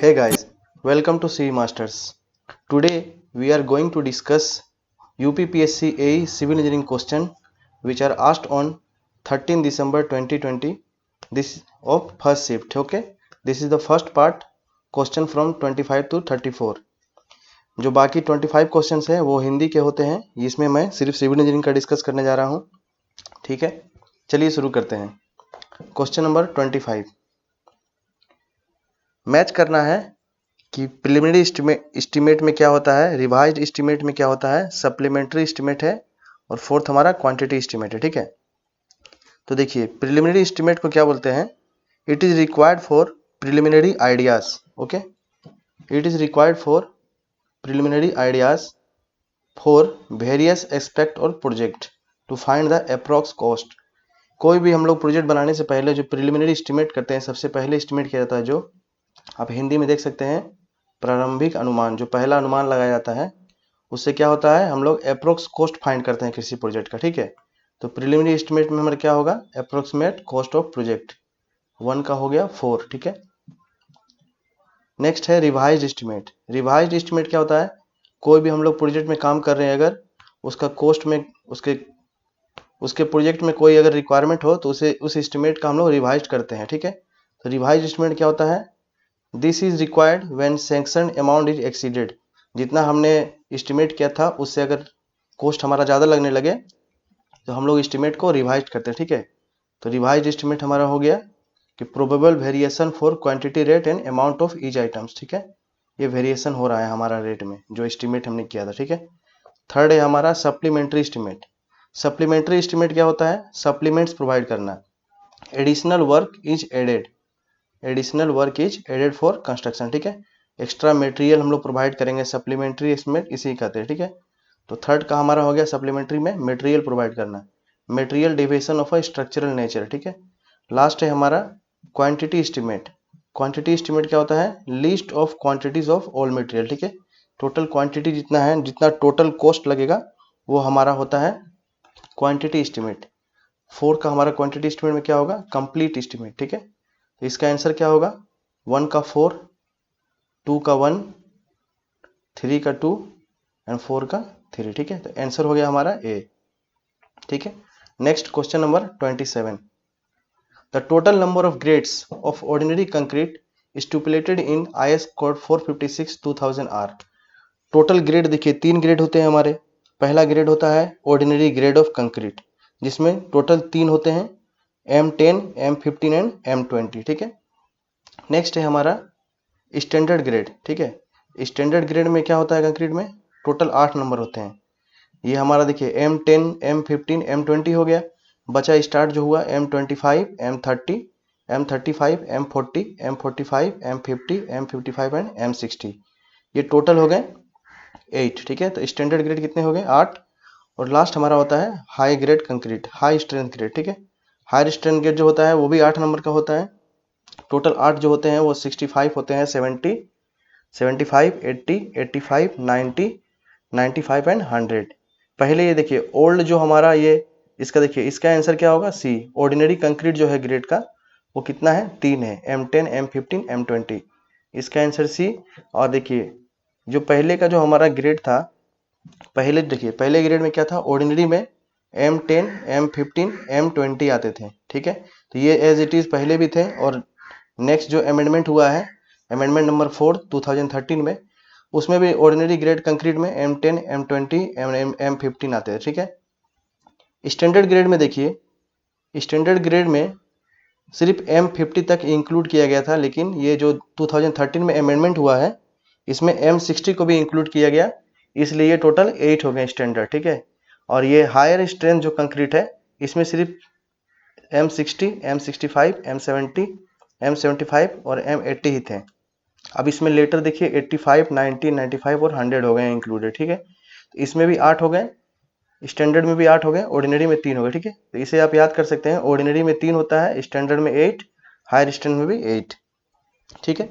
Hey guys, welcome to CE Masters. Today we are going to discuss UPPSC AE Civil Engineering question which are asked on 13 December 2020. This of first shift. Okay, this is the first part question from 25 to 34. जो बाकी 25 questions हैं वो हिंदी के होते हैं, इसमें मैं सिर्फ सिविल इंजीनियरिंग का डिस्कस करने जा रहा हूँ. ठीक है, चलिए शुरू करते हैं. Question number 25. मैच करना है कि प्रिलिमिनरी एस्टीमेट में क्या होता है, रिवाइज्ड एस्टीमेट में क्या होता है, सप्लीमेंट्री एस्टीमेट है और फोर्थ हमारा क्वांटिटी एस्टीमेट है. ठीक है, तो देखिए प्रिलिमिनरी एस्टीमेट को क्या बोलते हैं. It is required for preliminary ideas. Okay, it is required for preliminary ideas for various aspect और project to find the approx cost. कोई भी हम लोग प्रोजेक्ट बनाने से पहले जो प्रिलिमिनरी एस्टीमेट करते हैं, सबसे पहले एस्टीमेट किया जाता है जो आप हिंदी में देख सकते हैं प्रारंभिक अनुमान. जो पहला अनुमान लगाया जाता है उससे क्या होता है, हम लोग अप्रोक्स कॉस्ट फाइंड करते हैं किसी प्रोजेक्ट का. ठीक है, तो प्रिलिमिनरी एस्टीमेट में हमारा क्या होगा, अप्रोक्सीमेट कॉस्ट ऑफ प्रोजेक्ट. 1 का हो गया 4. ठीक है, नेक्स्ट है रिवाइज्ड एस्टीमेट. रिवाइज्ड एस्टीमेट क्या होता है, कोई भी हम लोग प्रोजेक्ट में काम कर रहे हैं, अगर उसका कॉस्ट में उसके प्रोजेक्ट में कोई अगर रिक्वायरमेंट हो तो उसे उस एस्टीमेट का हम लोग रिवाइज करते हैं. ठीक है, तो रिवाइज्ड एस्टीमेट क्या होता है, this is required when sanction amount is exceeded. जितना हमने एस्टिमेट किया था उससे अगर कॉस्ट हमारा ज़्यादा लगने लगे तो हम लोग एस्टिमेट को रिवाइज करते हैं. ठीक है, तो रिवाइज एस्टिमेट हमारा हो गया कि probable variation for quantity rate and amount of each items. ठीक है, ये वेरिएशन हो रहा है हमारा रेट में जो एस्टिमेट हमने किया था. ठीक है, थर्ड है हमारा सप्लीमेंट्री एस्टिमेट. सप्लीमेंट्री एस्टिमेट क्या होता है, सप्लीमेंट्स प्रोवाइड करना. Additional work is added. Additional work is added for construction. ठीक है, एक्स्ट्रा मटेरियल हम लोग प्रोवाइड करेंगे, सप्लीमेंट्री एस्टिमेट इसी कहते हैं. ठीक है, तो थर्ड का हमारा हो गया सप्लीमेंट्री में मटेरियल प्रोवाइड करना, material deviation of a structural nature. ठीक है, लास्ट है हमारा क्वांटिटी एस्टिमेट. क्वांटिटी एस्टिमेट क्या होता है, list of quantities of all material. ठीक है, टोटल क्वांटिटी जितना है, जितना टोटल कॉस्ट लगेगा वो हमारा होता है क्वांटिटी एस्टिमेट. 4 का हमारा क्वांटिटी एस्टिमेट में क्या होगा, कंप्लीट एस्टिमेट. ठीक है, तो इसका आंसर क्या होगा, 1 का 4, 2 का 1, 3 का 2 एंड 4 का 3. ठीक है, तो आंसर हो गया हमारा ए. ठीक है, next question number 27. The total number of grades of ordinary concrete stipulated in IS code 456 2000 are. Total grade देखिए 3 ग्रेड होते हैं हमारे. पहला ग्रेड होता है ऑर्डिनरी ग्रेड ऑफ कंक्रीट जिसमें टोटल 3 होते हैं, M10, M15 एंड M20. ठीक है, नेक्स्ट है हमारा स्टैंडर्ड ग्रेड. ठीक है, स्टैंडर्ड ग्रेड में क्या होता है, कंक्रीट में टोटल 8 नंबर होते हैं. ये हमारा देखिए M10, M15, M20 हो गया. बचा स्टार्ट जो हुआ M25, M30, M35, M40, M45, M50, M55 and M60. ये टोटल हो गए 8. ठीक है, तो स्टैंडर्ड ग्रेड कितने हो गए, 8. और लास्ट हमारा होता है high grade concrete, high strength grade. ठीक है, हाई स्ट्रेंथ ग्रेड जो होता है वो भी 8 नंबर का होता है. टोटल 8 जो होते हैं वो 65 होते हैं, 70, 75, 80, 85, 90, 95 एंड 100. पहले ये देखिए ओल्ड जो हमारा ये इसका देखिए इसका आंसर क्या होगा, सी. ऑर्डिनरी कंक्रीट जो है ग्रेड का वो कितना है, 3 है, M10, M15, M20. इसका आंसर सी. और देखिए जो पहले का जो हमारा ग्रेड था, पहले देखिए पहले ग्रेड में क्या था, ऑर्डिनरी में M10, M15, M20 आते थे. ठीक है, तो ये एज इट इज पहले भी थे. और नेक्स्ट जो अमेंडमेंट हुआ है, अमेंडमेंट नंबर 4 2013 में, उसमें भी ऑर्डिनरी ग्रेड कंक्रीट में M10, M20, M15 आते हैं. ठीक है, स्टैंडर्ड ग्रेड में देखिए स्टैंडर्ड ग्रेड में सिर्फ M50 तक इंक्लूड किया गया था, लेकिन ये जो 2013 में अमेंडमेंट हुआ है इसमें M60 को भी इंक्लूड किया गया, इसलिए ये टोटल 8 हो गए स्टैंडर्ड. ठीक है, और ये हायर स्ट्रेंथ जो कंक्रीट है इसमें सिर्फ M60, M65, M70, M75 और M80 ही थे. अब इसमें लेटर देखिए 85, 90, 95 और 100 हो गए इंक्लूडेड. ठीक है, तो इसमें भी 8 हो गए, स्टैंडर्ड में भी 8 हो गए, ऑर्डिनरी में 3 हो गए. ठीक है, तो इसे आप याद कर सकते हैं, ऑर्डिनरी में 3 होता है, स्टैंडर्ड में 8, हायर स्टैंडर्ड में भी 8. ठीक है,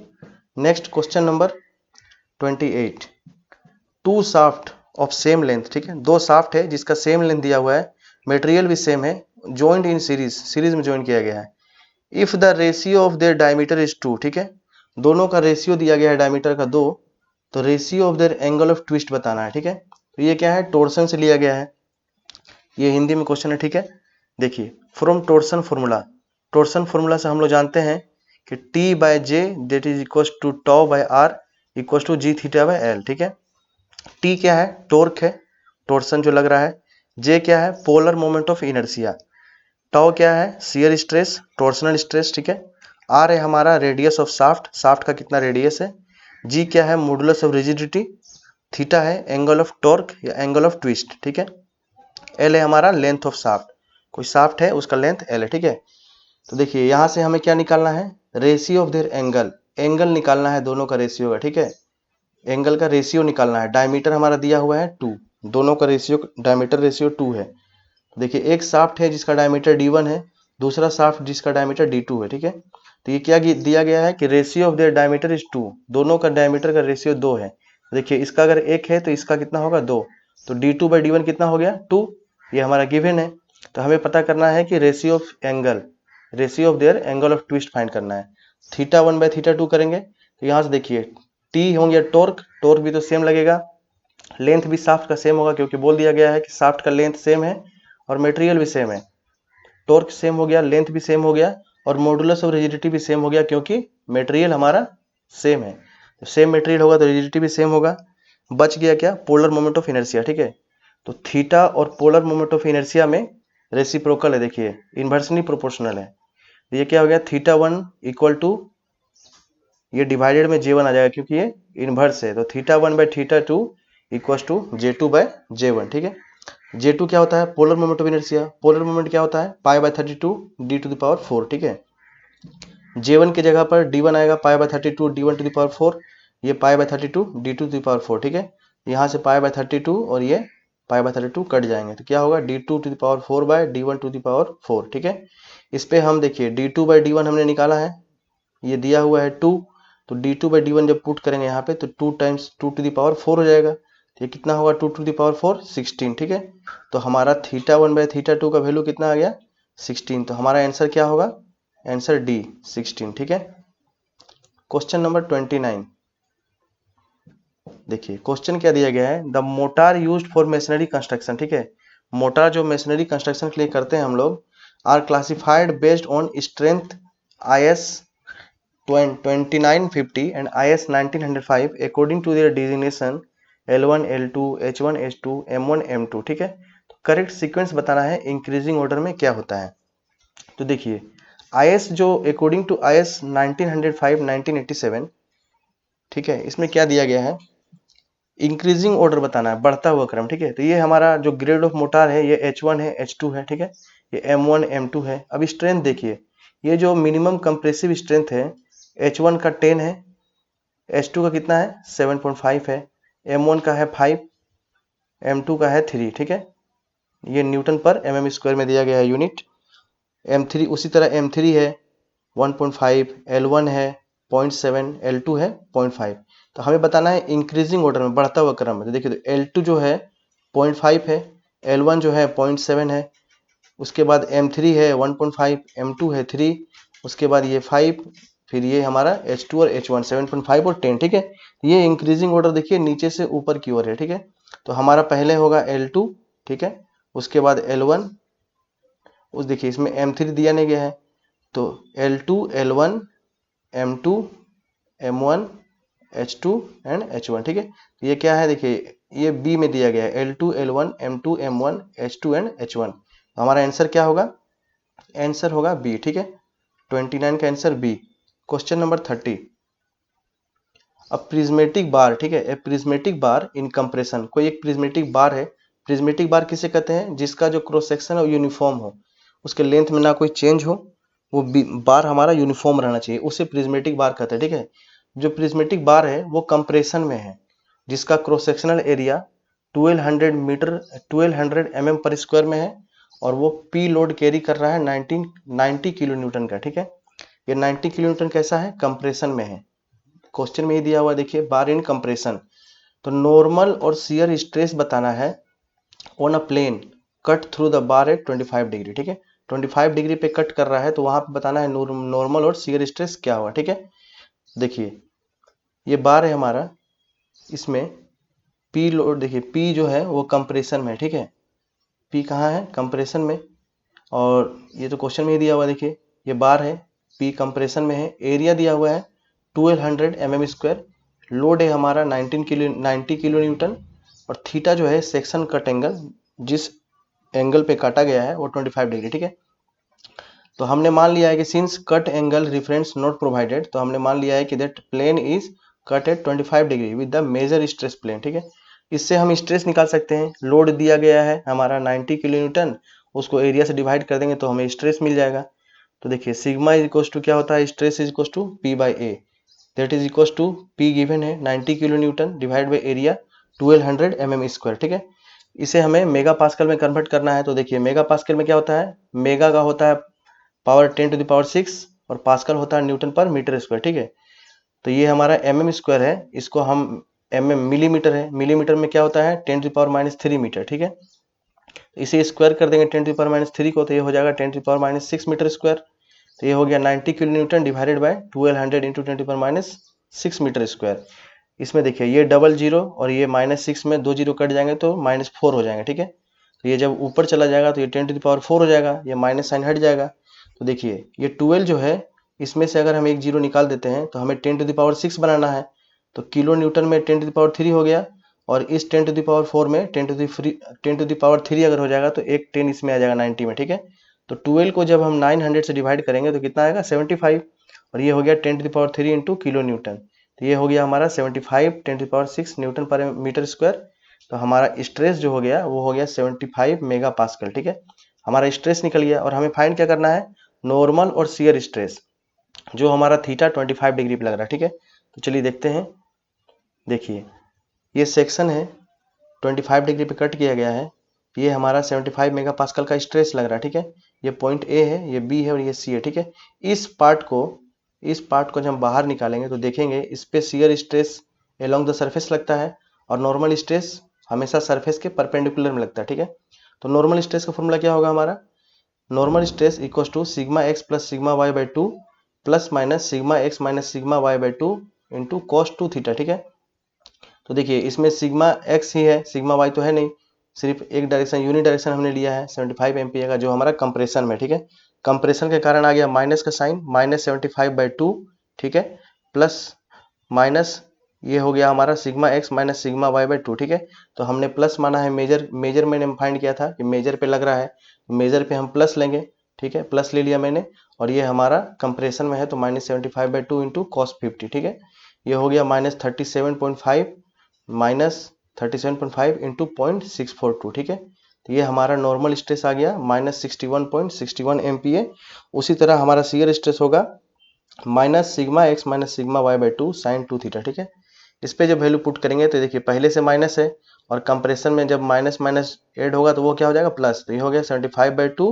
next question number 28. 2 shaft of same length. ठीक है, 2 शाफ्ट है जिसका सेम लेंथ दिया हुआ है, मटेरियल भी सेम है, जॉइंट इन सीरीज, सीरीज में जॉइन किया गया है. If the ratio of their diameter is 2. ठीक है, दोनों का रेशियो दिया गया है डायमीटर का 2, तो ratio of their angle of twist बताना है, ठीक है। तो ये क्या है, टोर्सन से लिया गया है, ये हिंदी में क्वेश्चन है, ठीक है। देखिए, फ्रॉम टोर्सन फॉर्मूला से हम लोग जानते हैं कि T by J that is equal to tau by R equal to G theta by L, ठीक है। टी क्या है, टॉर्क है, टोर्सन जो लग रहा है। जे क्या है, polar moment of inertia. Tau क्या है, शियर स्ट्रेस, टोर्सनल स्ट्रेस, ठीक है। आर है हमारा रेडियस ऑफ शाफ्ट, शाफ्ट का कितना रेडियस है। जी क्या है, मॉडुलस ऑफ रिजिडिटी। थीटा है एंगल ऑफ टॉर्क या एंगल ऑफ ट्विस्ट, ठीक है। एल है हमारा लेंथ ऑफ शाफ्ट, कोई शाफ्ट है उसका लेंथ एल है, ठीक है। तो देखिए यहाँ से हमें क्या निकालना है, ratio of their angle, angle निकालना है दोनों का रेशियो का, ठीक है। एंगल का रेशियो निकालना है, डायमीटर हमारा दिया हुआ है 2, दोनों का रेशियो डायमीटर रेशियो 2 है। देखिए एक शाफ्ट है जिसका डायमीटर D1 है, दूसरा शाफ्ट जिसका डायमीटर D2 है, ठीक है। तो ये क्या दिया गया है कि ratio of their diameter is 2, दोनों का डायमीटर का रेशियो 2 है। देखिए इसका अगर 1 है तो इसका कितना होगा 2, तो D2/D1 कितना हो गया 2, ये हमारा गिवन है। तो हमें पता करना है कि ratio of angle, ratio of their angle of twist find करना है। θ1/θ2 करेंगे, तो यहाँ से देखिए टी हो गया टॉर्क, टॉर्क भी तो सेम लगेगा, लेंथ भी शाफ्ट का सेम होगा क्योंकि बोल दिया गया है कि शाफ्ट का लेंथ सेम है और मटेरियल भी सेम है। टॉर्क सेम हो गया, लेंथ भी सेम हो गया और मॉडुलस ऑफ रिजिडिटी भी सेम हो गया क्योंकि मटेरियल हमारा सेम है। तो सेम मटेरियल होगा तो रिजिडिटी भी सेम होगा। बच गया क्या, पोलर मोमेंट ऑफ इनर्शिया, ठीक है। तो थीटा और पोलर मोमेंट ऑफ इनर्शिया में रेसिप्रोकल है, देखिए इन्वर्सली प्रोपोर्शनल है। ये क्या हो गया, θ1 इक्वल टू, ये डिवाइडेड में J1 आ जाएगा क्योंकि ये इनवर्स है, तो θ1/θ2 इक्वल टू J2/J1, ठीक है। J2 क्या होता है, polar moment of inertia, polar moment क्या होता है π/32 d⁴, ठीक है। J1 की जगह पर D1 आएगा π/32 d1⁴, ये π/32 d⁴, ठीक है। यहाँ से π/32 और ये π/32 कट जाएंगे, तो क्या होगा d2⁴/d1⁴, ठीक है। इस पे हम देखिए d2/d1 हमने निकाला है, ये दिया हुआ है 2, तो d2/d1 जब पुट करेंगे यहाँ पे तो 2 टाइम्स 2⁴ हो जाएगा, तो ये कितना होगा 2⁴ 16, ठीक है। तो हमारा θ1/θ2 का वैल्यू कितना आ गया 16, तो हमारा आंसर क्या होगा, आंसर डी 16, ठीक है। क्वेश्चन नंबर 29, देखिए क्वेश्चन क्या दिया गया है, the motor used for masonry construction, ठीक है। मोटार जो मेसनरी कंस्ट्रक्शन के लिए करते हैं हम लोग, are classified based on strength IS 2950 and IS 1905 according to their designation L1 L2 H1 H2 M1 M2, ठीक है। तो करेक्ट सीक्वेंस बताना है इंक्रीजिंग ऑर्डर में क्या होता है। तो देखिए IS जो अकॉर्डिंग टू IS 1905 1987, ठीक है, इसमें क्या दिया गया है, इंक्रीजिंग ऑर्डर बताना है, बढ़ता हुआ क्रम, ठीक है। तो ये हमारा जो ग्रेड ऑफ मोटार है ये H1 है H2 है, ठीक है, ये M1 M2 है। अब स्ट्रेंथ देखिए, ये जो मिनिमम कंप्रेसिव स्ट्रेंथ है H1 का 10 है, H2 का कितना है 7.5 है, M1 का है 5, M2 का है 3, ठीक है। ये न्यूटन पर mm² में दिया गया है यूनिट। M3 उसी तरह M3 है 1.5, L1 है 0.7, L2 है 0.5। तो हमें बताना है इंक्रीजिंग ऑर्डर में, बढ़ता हुआ क्रम में। तो देखिए तो L2 जो है 0.5 है, L1 जो है 0.7 है, उसके बाद M3 है 1.5, M2 है 3, उसके बाद ये 5, फिर ये हमारा H2 और H1 7.5 और 10, ठीक है। ये इंक्रीजिंग ऑर्डर देखिए नीचे से ऊपर की ओर है, ठीक है। तो हमारा पहले होगा L2, ठीक है, उसके बाद L1, उस देखिए इसमें M3 दिया नहीं गया है, तो L2 L1 M2 M1 H2 and H1, ठीक है। तो ये क्या है, देखिए ये B में दिया गया है L2 L1 M2 M1 H2 and H1। तो हमारा आंसर क्या होगा, आंसर होगा B, ठीक है। 29 का आंसर B। क्वेश्चन नंबर 30, अब प्रिज्मेटिक बार, ठीक है, ए प्रिज्मेटिक बार इन कंप्रेशन, कोई एक प्रिज्मेटिक बार है। प्रिज्मेटिक बार किसे कहते हैं, जिसका जो क्रॉस सेक्शन है यूनिफॉर्म हो, उसके लेंथ में ना कोई चेंज हो, वो बार हमारा यूनिफॉर्म रहना चाहिए, उसे प्रिज्मेटिक बार कहते हैं, ठीक है। जो प्रिज्मेटिक बार है वो कंप्रेशन में है, जिसका क्रॉस सेक्शनल एरिया 1200 mm पर स्क्वायर में है और वो पी लोड कैरी कर रहा है 90 किलो न्यूटन का, ठीक है। ये 90 किलो न्यूटन कैसा है, कंप्रेशन में है। क्वेश्चन में ही दिया हुआ देखिए बार इन कंप्रेशन, तो नॉर्मल और शियर स्ट्रेस बताना है on a plane cut through the bar at 25 degree, ठीक है। 25 डिग्री पे कट कर रहा है तो वहां पे बताना है नॉर्मल और शियर स्ट्रेस क्या हुआ, ठीक है। देखिए ये बार है हमारा, इसमें पी लोड देखिए, पी जो है वो कंप्रेशन में है, ठीक है, पी कहाँ है, कंप्रेशन में। और ये तो क्वेश्चन में ही दिया हुआ, देखिए ये बार है, पी कंप्रेशन में है, एरिया दिया हुआ है 1200 mm², लोड है हमारा 90 किलो न्यूटन, और थीटा जो है सेक्शन कट एंगल, जिस एंगल पे काटा गया है वो 25 डिग्री, ठीक है। तो हमने मान लिया है कि since cut angle reference not provided, तो हमने मान लिया है कि that plane is cut at 25 degree with the major stress plane, ठीक है। इससे हम स्ट्रेस निकाल सकते हैं, लोड दिया गया है हमारा 90 किलो न्यूटन, उसको एरिया से डिवाइड कर देंगे तो हमें स्ट्रेस मिल जाएगा। तो देखिए सिग्मा इज इक्वल टू क्या होता है, stress is equal to P by A, that is equal to P given है 90 kilo newton divide by area 1200 mm², ठीक है। इसे हमें मेगा पास्कल में कन्वर्ट करना है। तो देखिए मेगा पास्कल में क्या होता है, मेगा का होता है पावर 10⁻⁶, और पास्कल होता है न्यूटन पर मीटर स्क्वायर, ठीक है। तो ये हमारा mm² है, इसको हम मिलीमीटर है, मिलीमीटर में क्या होता है 10⁻³ मीटर, ठीक है। तो इसे स्क्वायर कर देंगे 10⁻³ को, तो ये हो जाएगा 10⁻⁶ मीटर स्क्वायर। तो ये हो गया 90 kilo newton divided by 1200 into 10⁻⁶ metre square. इसमें देखिए ये डबल जीरो और ये -6 में 2 जीरो कट जाएंगे तो -4 हो जाएंगे, ठीक है। तो ये जब ऊपर चला जाएगा तो ये 10⁻⁴ हो जाएगा, ये माइनस साइन हट जाएगा। तो देखिए ये 12 जो है, इसमें से अगर हम एक जीरो निकाल देते हैं तो हमें 10⁻⁶ बनाना है। तो किलो न्यूटन में 10⁻³ हो गया, और इस 10⁻⁴ में 10⁻³ अगर हो जाएगा तो एक 10 इसमें आ जाएगा 90 में, ठीक है। तो 12 को जब हम 900 से डिवाइड करेंगे तो कितना आएगा 75, और ये हो गया 10⁻³ इंटू किलो न्यूटन। तो ये हो गया हमारा 75 10⁻⁶ न्यूटन पर मीटर स्क्वायर। तो हमारा स्ट्रेस जो हो गया वो हो गया 75 मेगा पास्कल, ठीक है। हमारा स्ट्रेस निकल गया, और हमें फाइंड क्या करना है, नॉर्मल और शियर स्ट्रेस, जो हमारा थीटा 25 डिग्री पे लग रहा है, ठीक है। तो चलिए देखते हैं। देखिए ये सेक्शन है 25 डिग्री पे कट किया गया है, ये हमारा 75 मेगा पास्कल का स्ट्रेस लग रहा है, ठीक है। ये पॉइंट ए है, ये बी है और ये सी है, ठीक है। इस पार्ट को जब हम बाहर निकालेंगे तो देखेंगे इस पे shear stress along the surface लगता है, और नॉर्मल स्ट्रेस हमेशा सरफेस के परपेंडिकुलर में लगता है, ठीक है। तो नॉर्मल स्ट्रेस का फॉर्मूला क्या होगा हमारा, normal stress equal to sigma X plus sigma Y by 2 plus minus sigma X minus sigma Y by 2 into cos 2 theta, ठीक है। तो देखिए इसमें सिग्मा एक्स ही है, सिग्मा वाई तो है नहीं, सिर्फ एक डायरेक्शन यूनिट डायरेक्शन हमने लिया है 75 एम्पियर का, जो हमारा कंप्रेशन में, ठीक है। कंप्रेशन के कारण आ गया माइनस का साइन, -75/2, ठीक है, प्लस माइनस ये हो गया हमारा sigma X minus sigma Y by 2, ठीक है। तो हमने प्लस माना है, मेजर मैंने फाइंड किया था कि मेजर पे लग रहा है, मेजर पे हम प्लस लेंगे, ठीक है, प्लस ले लिया मैंने। और ये हमारा कंप्रेशन में है तो -75/2 इंटू कॉस 50, ठीक है। ये हो गया -37.5 -37.5 इंटू 0.642, ठीक है। तो ये हमारा नॉर्मल स्ट्रेस आ गया -61.61 MPa। उसी तरह हमारा शियर स्ट्रेस होगा minus sigma X minus sigma Y by 2 sine 2 theta, ठीक है। इस पे जब वैल्यू पुट करेंगे तो देखिए पहले से माइनस है, और कंप्रेशन में जब माइनस माइनस ऐड होगा तो वो क्या हो जाएगा प्लस। तो ये हो गया 75/2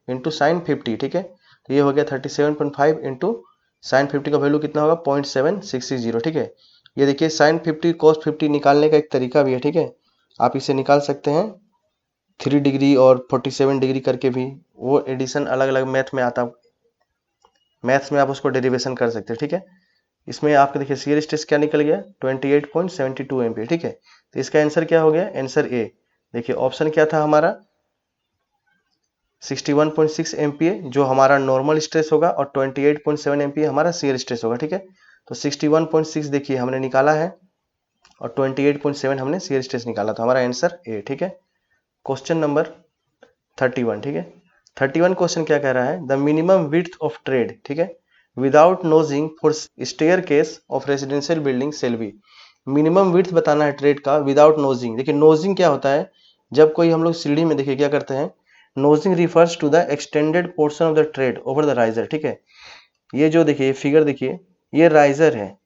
इंटू साइन 50, ठीक है। तो ये हो गया 37.5 इंटू साइन 50 का वैल्यू कितना होगा 0.7660, ठीक है। ये देखिए साइन 50 कॉस 50 निकालने का एक तरीका भी है, ठीक है। आप इसे निकाल सकते हैं 3 डिग्री और 47 डिग्री करके भी, वो एडिशन अलग अलग मैथ में आता, मैथ्स में आप उसको डेरिवेशन कर सकते हैं, ठीक है। इसमें आपके देखिए शियर स्ट्रेस क्या निकल गया 28.72 एम्पीयर, ठीक है। तो इसका आंसर क्या हो गया, आंसर ए। देखिए ऑप्शन क्या था हमारा 61.6 एम्पीयर जो हमारा नॉर्मल स्ट्रेस होगा, और 28.7 एम्पीयर हमारा शियर स्ट्रेस होगा, ठीक है। तो 61.6 देखिए हमने निकाला है, और 28.7 हमने शियर स्ट्रेस निकाला, तो हमारा आंसर ए, ठीक है। क्वेश्चन नंबर 31, ठीक है। 31 क्वेश्चन क्या कह रहा है, the minimum width of trade, ठीक है, without नोजिंग for staircase of residential building shall be. Minimum width बताना है ट्रेड का विदाउट नोजिंग। देखिए नोजिंग क्या होता है, जब कोई हम लोग सीढ़ी में देखिए क्या करते हैं, nosing refers to the extended portion of the tread over the riser, ठीक है। ये जो देखिए फिगर देखिए, ये राइजर है,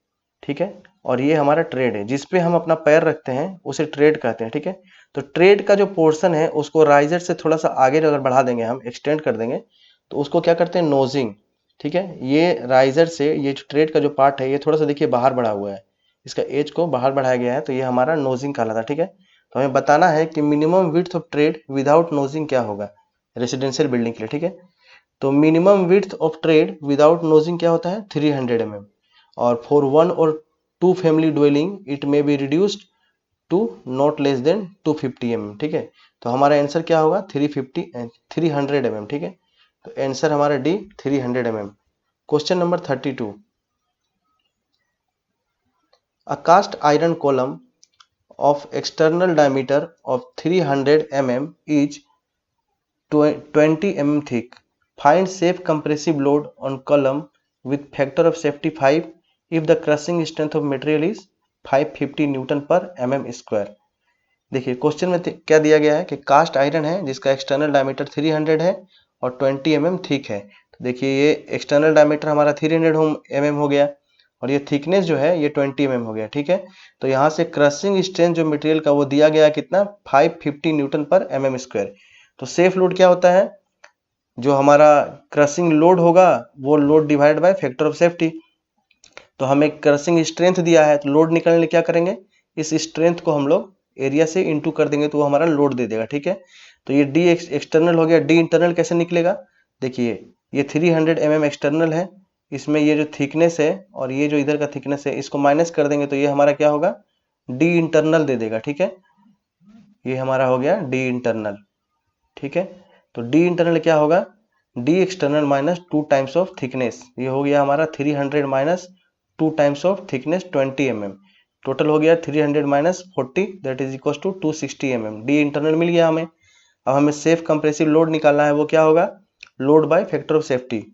ठीक है, और ये हमारा ट्रेड है, जिसपे हम अपना पैर रखते हैं उसे ट्रेड कहते हैं, ठीक है। तो ट्रेड का जो पोर्शन है उसको राइजर से थोड़ा सा आगे अगर बढ़ा देंगे, हम एक्सटेंड कर देंगे, तो उसको क्या करते हैं नोजिंग, ठीक है। ये राइजर से ये जो ट्रेड का जो पार्ट है ये थोड़ा सा देखिए बाहर बढ़ा हुआ है, इसका एज को बाहर बढ़ाया गया है, तो ये हमारा नोजिंग कहलाता है, ठीक है। तो हमें बताना है कि minimum width of trade without नोजिंग क्या होगा रेसिडेंशियल बिल्डिंग के लिए, ठीक है। तो minimum width of trade without नोजिंग क्या होता है 300 mm, और फॉर 1 और 2 family dwelling it may be reduced to not less than 250 mm। ठीक है, तो हमारा आंसर क्या होगा 300 mm। ठीक है, तो आंसर हमारा D 300 mm। Question number 32, a cast iron column of external diameter of 300 mm is 20 mm thick. Find safe compressive load on column with factor of safety 5 if the crushing strength of material is 550 Newton पर mm square. देखिए question में क्या दिया गया है कि cast iron है जिसका एक्सटर्नल डायमीटर 300 है और 20 mm थिक है। तो देखिए ये एक्सटर्नल डायमीटर हमारा 300 mm हो गया और ये थिकनेस जो है ये 20 mm हो गया। ठीक है, तो यहाँ से क्रशिंग स्ट्रेंथ जो मटेरियल का वो दिया गया कितना 550 न्यूटन पर mm स्क्वायर। तो सेफ लोड क्या होता है, जो हमारा क्रशिंग लोड होगा वो load divide by factor of safety. तो हमें क्रशिंग स्ट्रेंथ दिया है तो लोड निकालने के लिए क्या करेंगे, इस स्ट्रेंथ को हम लोग एरिया से इनटू कर देंगे तो वो हमारा लोड दे देगा। ठीक है, तो ये डी एक्सटर्नल हो गया, डी इंटरनल कैसे निकलेगा, देखिए ये 300 mm एक्सटर्नल है, इसमें ये जो थिकनेस है और ये जो इधर का थिकनेस है इसको माइनस कर देंगे तो ये हमारा क्या होगा डी इंटरनल दे देगा। ठीक है, ये हमारा हो गया डी इंटरनल। ठीक है, तो डी इंटरनल क्या होगा the external minus 2 times of thickness, ये हो गया हमारा 300 minus 2 times of thickness 20 mm, total हो गया 300 minus 40 that is equal to 260 mm। The internal मिल गया हमें। अब हमें सेफ कंप्रेसिव लोड निकालना है, वो क्या होगा load by factor of safety.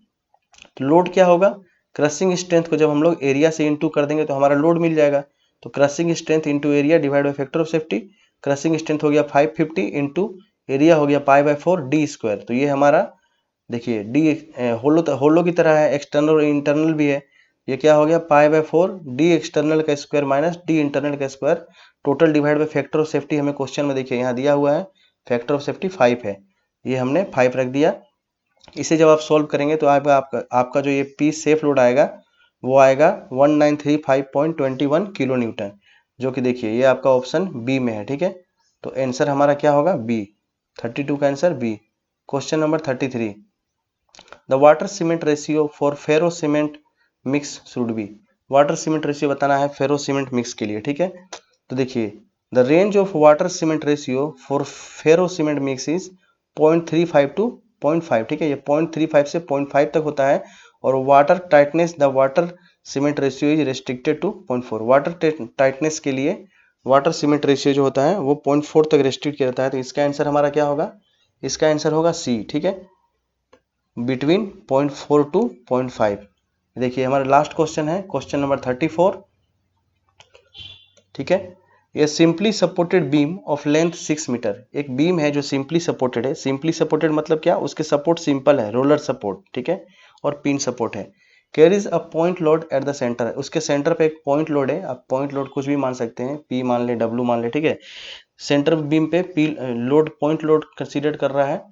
तो लोड क्या होगा, क्रशिंग स्ट्रेंथ को जब हम लोग एरिया से इनटू कर देंगे तो हमारा लोड मिल जाएगा। तो crushing strength into area divide by factor of safety, crushing strength हो गया 550 इनटू एरिया हो गया पाई बाय 4 डी स्क्वायर। तो ये हमारा देखिए डी होलो की तरह है, एक्सटर्नल और इंटरनल भी है, ये क्या हो गया पाई बाय 4 डी एक्सटर्नल का स्क्वायर माइनस डी इंटरनल का square, total divide by factor of safety हमें क्वेश्चन में देखिए यहाँ दिया हुआ है फैक्टर ऑफ सेफ्टी 5 है, ये हमने 5 रख दिया। इसे जब आप सॉल्व करेंगे तो आपका जो ये पी सेफ लोड आएगा वो आएगा 1935.21 किलो न्यूटन, जो कि देखिए ये आपका ऑप्शन बी में है। ठीक है, तो आंसर हमारा क्या होगा बी, 32 का answer B. Question number 33, the water cement ratio for ferro cement mix should be. Water cement ratio बताना है फेरो सीमेंट मिक्स के लिए। ठीक है, तो देखिए the range of water cement ratio for ferro cement mix is 0.35 to 0.5। ठीक है, ये 0.35 से 0.5 तक होता है और water tightness the water cement ratio is restricted to 0.4। Water tightness के लिए वाटर सीमेंट रेशियो जो होता है वो 0.4 तक रेस्ट्रिक्ट किया जाता है। तो इसका आंसर हमारा क्या होगा, इसका आंसर होगा सी। ठीक है, बिटवीन 0.4 टू 0.5। देखिए हमारा लास्ट क्वेश्चन है क्वेश्चन नंबर 34। ठीक है, ये simply supported beam of length 6 metre, एक बीम है जो सिंपली सपोर्टेड है। सिंपली सपोर्टेड मतलब क्या, उसके सपोर्ट सिंपल है, रोलर सपोर्ट। ठीक है, और पिन सपोर्ट है। Carries a point load at the centre, उसके सेंटर पे एक पॉइंट लोड है, आप पॉइंट लोड कुछ भी मान सकते हैं, पी मान ले डब्ल्यू मान ले। ठीक है, सेंटर बीम पे P load point load consider कर रहा है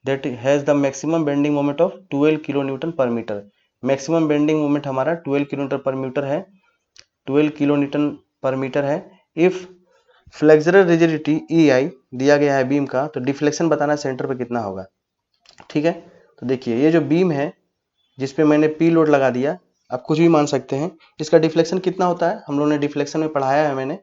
that has the maximum bending moment of 12 kilo Newton पर मीटर। मैक्सिमम बेंडिंग मोमेंट हमारा 12 किलो न्यूटन पर मीटर है, 12 किलो न्यूटन पर मीटर है। इफ फ्लेक्सुरल रिजिडिटी EI दिया गया है बीम का, तो डिफ्लेक्शन बताना है सेंटर पे कितना होगा। ठीक है, तो देखिए ये जो बीम है जिसपे मैंने पी लोड लगा दिया, आप कुछ भी मान सकते हैं, इसका डिफ्लेक्शन कितना होता है हम लोगों ने डिफ्लेक्शन में पढ़ाया है मैंने,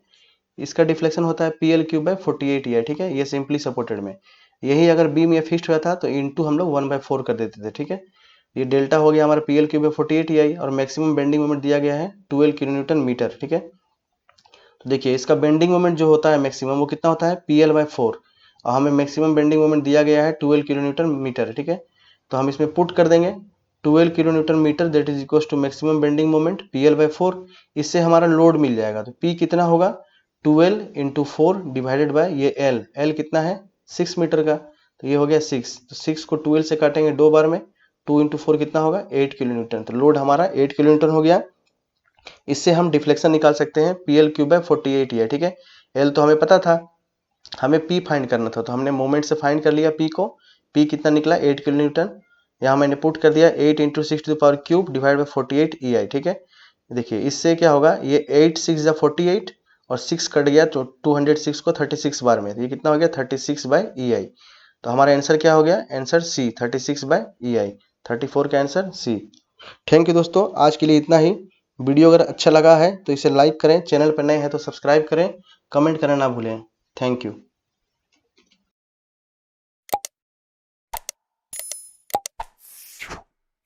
इसका डिफ्लेक्शन होता है PL³/48 EI। ठीक है, ये सिंपली सपोर्टेड में, यही अगर बीम ये फिक्स्ड हुआ था तो इंटू हम लोग 1/4 कर देते थे। ठीक है, ये डेल्टा हो गया हमारा PL³/48 EI और मैक्सिमम बेंडिंग मोमेंट दिया गया है 12 किलो न्यूटन मीटर। ठीक है, तो देखिए इसका बेंडिंग मोमेंट जो होता है मैक्सिमम वो कितना होता है PL/4 और हमें मैक्सिमम बेंडिंग मोमेंट दिया गया है 12 किलो न्यूटन मीटर। ठीक है, तो हम इसमें पुट कर देंगे 12 kilo newton metre that is equal to maximum bending moment PL/4, इससे हमारा लोड मिल जाएगा। तो P कितना होगा 12 इंटू 4 डिवाइडेड बाय ये L कितना है 6 मीटर का, तो ये हो गया 6, तो 6 को 12 से काटेंगे 2 बार में, 2 इंटू 4 कितना होगा 8 किलो न्यूटन, तो लोड हमारा 8 किलो न्यूटन हो गया। इससे हम डिफ्लेक्शन निकाल सकते हैं PL³/48 EI। ठीक है, L तो हमें पता था, हमें P फाइंड करना था, तो हमने मोमेंट से फाइंड कर लिया P को, P कितना निकला 8 किलो न्यूटन, यहाँ मैंने पुट कर दिया 8 इंटू 6³ डिवाइड बाई 48 EI। ठीक है, देखिए इससे क्या होगा, ये 8 6 48 और 6 कट गया तो 206 को 36 बार में, तो ये कितना हो गया 36/EI। तो हमारा आंसर क्या हो गया, आंसर सी 36/EI, 34 का आंसर सी। थैंक यू दोस्तों, आज के लिए इतना ही। वीडियो अगर अच्छा लगा है तो इसे लाइक करें, चैनल पर नए हैं तो सब्सक्राइब करें, कमेंट करना ना भूलें। Thank you.